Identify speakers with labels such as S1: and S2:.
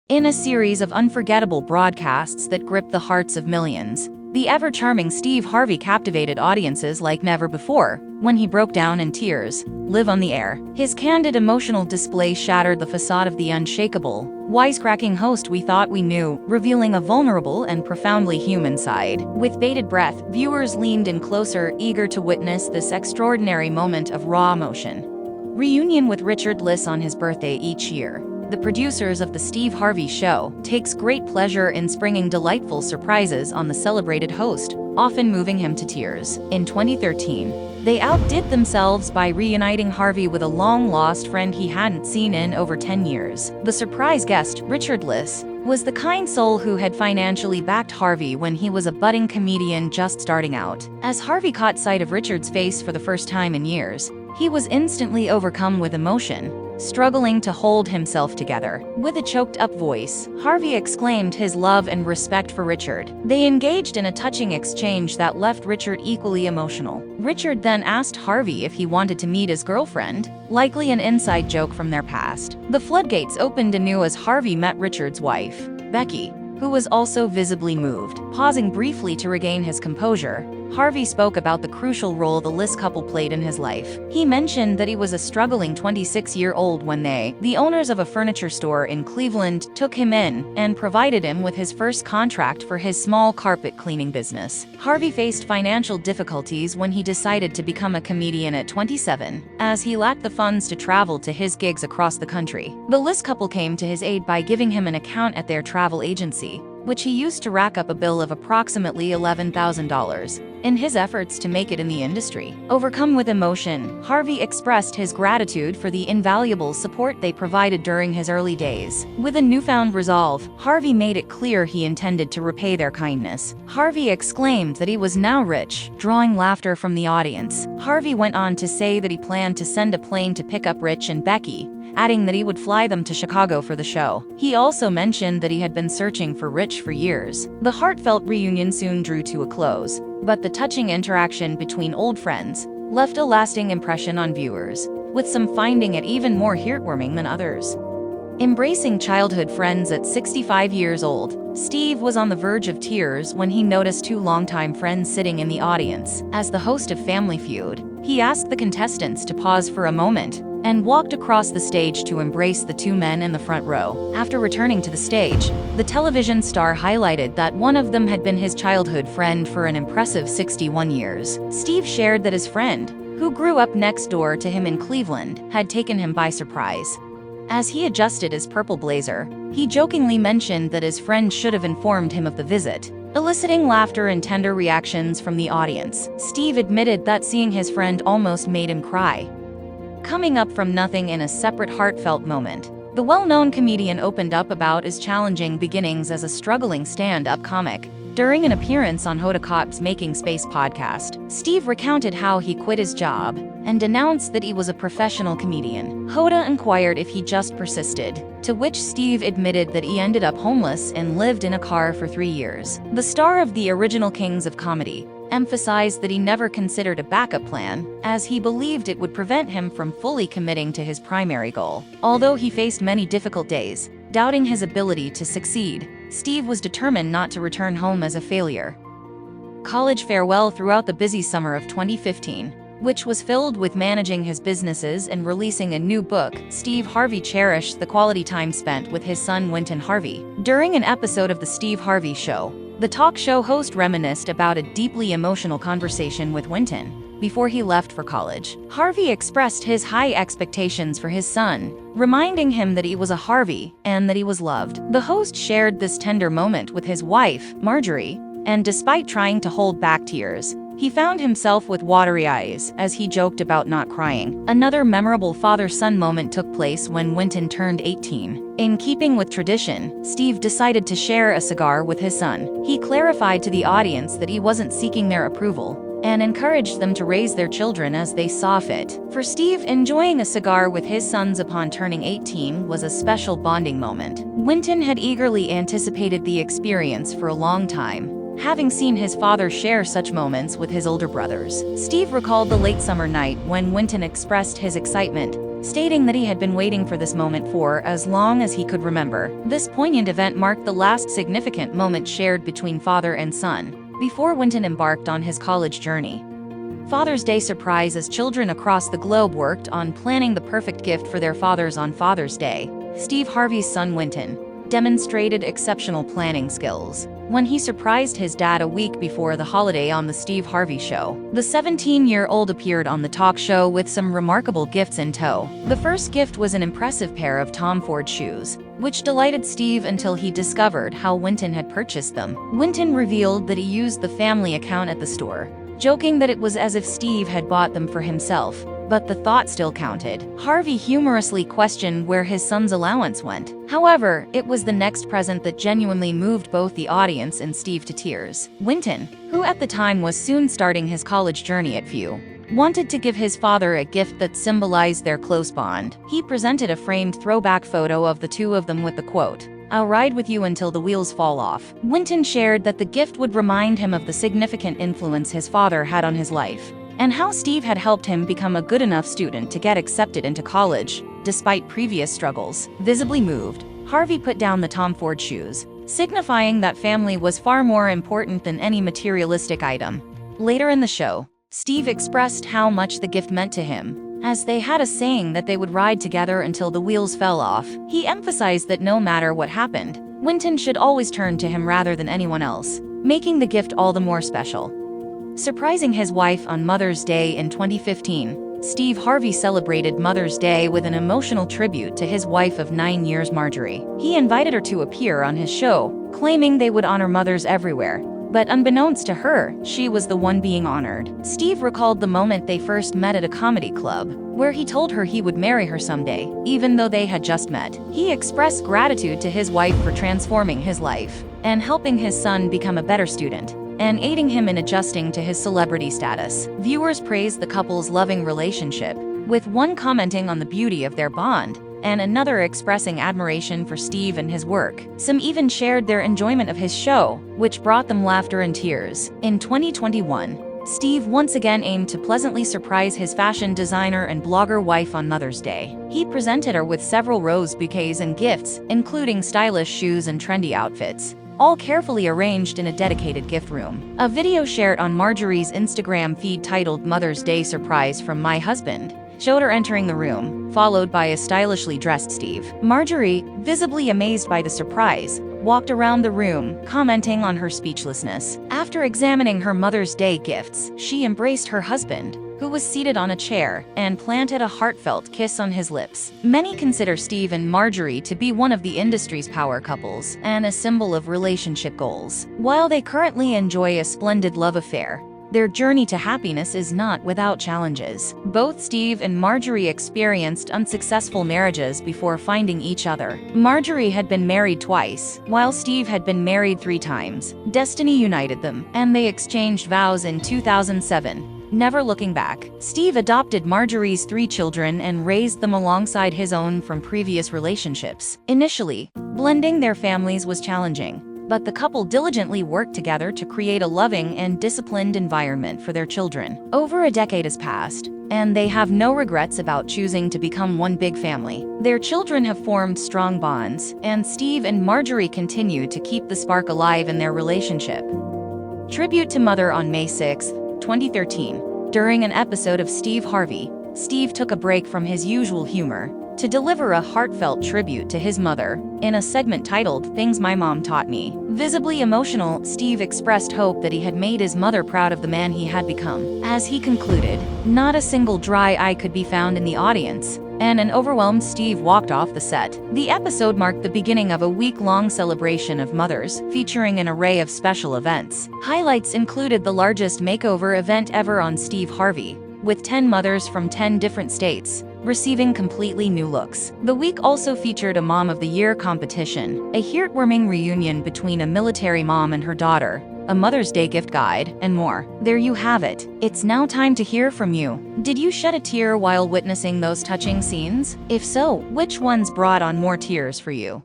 S1: In a series of unforgettable broadcasts that gripped the hearts of millions, the ever-charming Steve Harvey captivated audiences like never before when he broke down in tears, live on the air. His candid emotional display shattered the facade of the unshakable, wisecracking host we thought we knew, revealing a vulnerable and profoundly human side. With bated breath, viewers leaned in closer, eager to witness this extraordinary moment of raw emotion. Reunion with Richard Lewis on his birthday each year. The producers of The Steve Harvey Show takes great pleasure in springing delightful surprises on the celebrated host, often moving him to tears. In 2013, they outdid themselves by reuniting Harvey with a long-lost friend he hadn't seen in over 10 years. The surprise guest, Richard Lewis, was the kind soul who had financially backed Harvey when he was a budding comedian just starting out. As Harvey caught sight of Richard's face for the first time in years, he was instantly overcome with emotion, struggling to hold himself together. With a choked-up voice, Harvey exclaimed his love and respect for Richard. They engaged in a touching exchange that left Richard equally emotional. Richard then asked Harvey if he wanted to meet his girlfriend, likely an inside joke from their past. The floodgates opened anew as Harvey met Richard's wife, Becky, who was also visibly moved. Pausing briefly to regain his composure, Harvey spoke about the crucial role the Lewis couple played in his life. He mentioned that he was a struggling 26-year-old when they, the owners of a furniture store in Cleveland, took him in and provided him with his first contract for his small carpet cleaning business. Harvey faced financial difficulties when he decided to become a comedian at 27, as he lacked the funds to travel to his gigs across the country. The Lewis couple came to his aid by giving him an account at their travel agency, which he used to rack up a bill of approximately $11,000 in his efforts to make it in the industry. Overcome with emotion, Harvey expressed his gratitude for the invaluable support they provided during his early days. With a newfound resolve, Harvey made it clear he intended to repay their kindness. Harvey exclaimed that he was now rich, drawing laughter from the audience. Harvey went on to say that he planned to send a plane to pick up Rich and Becky, adding that he would fly them to Chicago for the show. He also mentioned that he had been searching for Rich for years. The heartfelt reunion soon drew to a close, but the touching interaction between old friends left a lasting impression on viewers, with some finding it even more heartwarming than others. Embracing childhood friends at 65 years old, Steve was on the verge of tears when he noticed two longtime friends sitting in the audience. As the host of Family Feud, he asked the contestants to pause for a moment and walked across the stage to embrace the two men in the front row. After returning to the stage, the television star highlighted that one of them had been his childhood friend for an impressive 61 years. Steve shared that his friend, who grew up next door to him in Cleveland, had taken him by surprise. As he adjusted his purple blazer, he jokingly mentioned that his friend should have informed him of the visit, eliciting laughter and tender reactions from the audience. Steve admitted that seeing his friend almost made him cry. Coming up from nothing in a separate heartfelt moment, the well-known comedian opened up about his challenging beginnings as a struggling stand-up comic. During an appearance on Hoda Kotb's Making Space podcast, Steve recounted how he quit his job and announced that he was a professional comedian. Hoda inquired if he just persisted, to which Steve admitted that he ended up homeless and lived in a car for 3 years. The star of the original Kings of Comedy emphasized that he never considered a backup plan, as he believed it would prevent him from fully committing to his primary goal. Although he faced many difficult days, doubting his ability to succeed, Steve was determined not to return home as a failure. College farewell. Throughout the busy summer of 2015, which was filled with managing his businesses and releasing a new book, Steve Harvey cherished the quality time spent with his son Wynton Harvey. During an episode of The Steve Harvey Show, the talk show host reminisced about a deeply emotional conversation with Wynton before he left for college. Harvey expressed his high expectations for his son, reminding him that he was a Harvey and that he was loved. The host shared this tender moment with his wife, Marjorie, and despite trying to hold back tears, he found himself with watery eyes as he joked about not crying. Another memorable father-son moment took place when Wynton turned 18. In keeping with tradition, Steve decided to share a cigar with his son. He clarified to the audience that he wasn't seeking their approval and encouraged them to raise their children as they saw fit. For Steve, enjoying a cigar with his sons upon turning 18 was a special bonding moment. Wynton had eagerly anticipated the experience for a long time, having seen his father share such moments with his older brothers. Steve recalled the late summer night when Wynton expressed his excitement stating that he had been waiting for this moment for as long as he could remember. This poignant event marked the last significant moment shared between father and son, before Wynton embarked on his college journey. Father's Day surprise. As children across the globe worked on planning the perfect gift for their fathers on Father's Day, Steve Harvey's son Wynton demonstrated exceptional planning skills when he surprised his dad a week before the holiday on The Steve Harvey Show. The 17-year-old appeared on the talk show with some remarkable gifts in tow. The first gift was an impressive pair of Tom Ford shoes, which delighted Steve until he discovered how Wynton had purchased them. Wynton revealed that he used the family account at the store, joking that it was as if Steve had bought them for himself, but the thought still counted. Harvey humorously questioned where his son's allowance went. However, it was the next present that genuinely moved both the audience and Steve to tears. Wynton, who at the time was soon starting his college journey at FU, wanted to give his father a gift that symbolized their close bond. He presented a framed throwback photo of the two of them with the quote, "I'll ride with you until the wheels fall off." Wynton shared that the gift would remind him of the significant influence his father had on his life, and how Steve had helped him become a good enough student to get accepted into college, despite previous struggles. Visibly moved, Harvey put down the Tom Ford shoes, signifying that family was far more important than any materialistic item. Later in the show, Steve expressed how much the gift meant to him, as they had a saying that they would ride together until the wheels fell off. He emphasized that no matter what happened, Wynton should always turn to him rather than anyone else, making the gift all the more special. Surprising his wife on Mother's Day in 2015, Steve Harvey celebrated Mother's Day with an emotional tribute to his wife of 9 years, Marjorie. He invited her to appear on his show, claiming they would honor mothers everywhere. But unbeknownst to her, she was the one being honored. Steve recalled the moment they first met at a comedy club, where he told her he would marry her someday, even though they had just met. He expressed gratitude to his wife for transforming his life, and helping his son become a better student, and aiding him in adjusting to his celebrity status. Viewers praised the couple's loving relationship, with one commenting on the beauty of their bond, and another expressing admiration for Steve and his work. Some even shared their enjoyment of his show, which brought them laughter and tears. In 2021, Steve once again aimed to pleasantly surprise his fashion designer and blogger wife on Mother's Day. He presented her with several rose bouquets and gifts, including stylish shoes and trendy outfits, all carefully arranged in a dedicated gift room. A video shared on Marjorie's Instagram feed titled "Mother's Day Surprise from My Husband" showed her entering the room, followed by a stylishly dressed Steve. Marjorie, visibly amazed by the surprise, walked around the room, commenting on her speechlessness. After examining her Mother's Day gifts, she embraced her husband, who was seated on a chair, and planted a heartfelt kiss on his lips. Many consider Steve and Marjorie to be one of the industry's power couples and a symbol of relationship goals. While they currently enjoy a splendid love affair, their journey to happiness is not without challenges. Both Steve and Marjorie experienced unsuccessful marriages before finding each other. Marjorie had been married twice, while Steve had been married 3 times. Destiny united them, and they exchanged vows in 2007. Never looking back, Steve adopted Marjorie's 3 children and raised them alongside his own from previous relationships. Initially, blending their families was challenging, but the couple diligently worked together to create a loving and disciplined environment for their children. Over a decade has passed, and they have no regrets about choosing to become one big family. Their children have formed strong bonds, and Steve and Marjorie continue to keep the spark alive in their relationship. Tribute to Mother. On May 6, 2013, during an episode of Steve Harvey, Steve took a break from his usual humor to deliver a heartfelt tribute to his mother in a segment titled "Things My Mom Taught Me." Visibly emotional, Steve expressed hope that he had made his mother proud of the man he had become. As he concluded, not a single dry eye could be found in the audience, and an overwhelmed Steve walked off the set. The episode marked the beginning of a week-long celebration of mothers, featuring an array of special events. Highlights included the largest makeover event ever on Steve Harvey, with 10 mothers from 10 different states receiving completely new looks. The week also featured a Mom of the Year competition, a heartwarming reunion between a military mom and her daughter, a Mother's Day gift guide, and more. There you have it. It's now time to hear from you. Did you shed a tear while witnessing those touching scenes? If so, which ones brought on more tears for you?